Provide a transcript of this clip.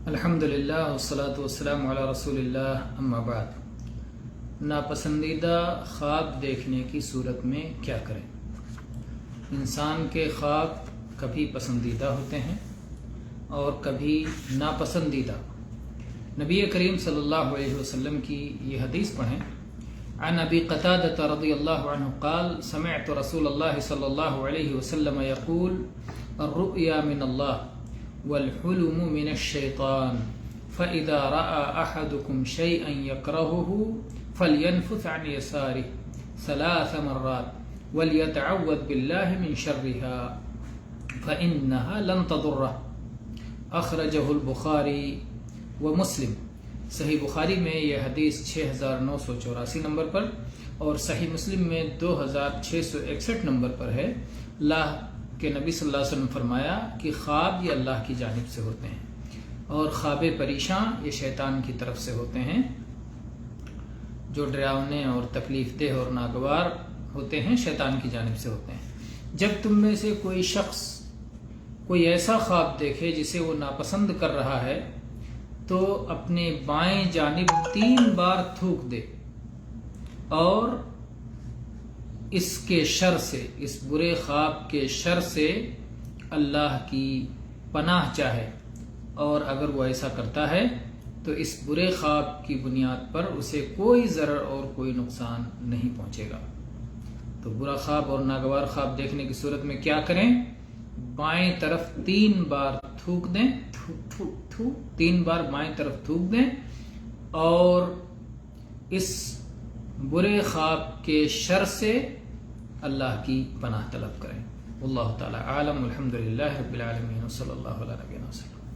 الحمدللہ والصلاة والسلام علی رسول اللہ اما بعد۔ ناپسندیدہ خواب دیکھنے کی صورت میں کیا کریں؟ انسان کے خواب کبھی پسندیدہ ہوتے ہیں اور کبھی ناپسندیدہ۔ نبی کریم صلی اللہ علیہ وسلم کی یہ حدیث پڑھیں۔ عن ابی قتادہ رضی اللہ عنہ قال سمعت رسول اللہ صلی اللہ علیہ وسلم یقول الرؤیا من اللہ والحلم من الشیطان فإذا رأى أحدكم شيئا يكرهه فلينفث عن يساره 3 مرات وليتعوذ بالله من شرها فإنها لن تضره أخرجه البخاری ومسلم۔ صحیح بخاری میں یہ حدیث 6984 نمبر پر اور صحیح مسلم میں 2661 نمبر پر ہے۔ اللہ کے نبی صلی اللہ علیہ وسلم فرمایا کہ خواب یہ اللہ کی جانب سے ہوتے ہیں اور خواب پریشان یہ شیطان کی طرف سے ہوتے ہیں، جو ڈراونے اور تکلیف دہ اور ناگوار ہوتے ہیں شیطان کی جانب سے ہوتے ہیں۔ جب تم میں سے کوئی شخص کوئی ایسا خواب دیکھے جسے وہ ناپسند کر رہا ہے تو اپنے بائیں جانب 3 بار تھوک دے اور اس کے شر سے، اس برے خواب کے شر سے اللہ کی پناہ چاہے، اور اگر وہ ایسا کرتا ہے تو اس برے خواب کی بنیاد پر اسے کوئی ضرر اور کوئی نقصان نہیں پہنچے گا۔ تو برا خواب اور ناگوار خواب دیکھنے کی صورت میں کیا کریں؟ بائیں طرف 3 بار تھوک دیں، 3 بار بائیں طرف تھوک دیں اور اس برے خواب کے شر سے اللہ کی پناہ طلب کریں۔ واللہ تعالی عالم، الحمدللہ رب العالمین، صلی اللہ علیہ وسلم۔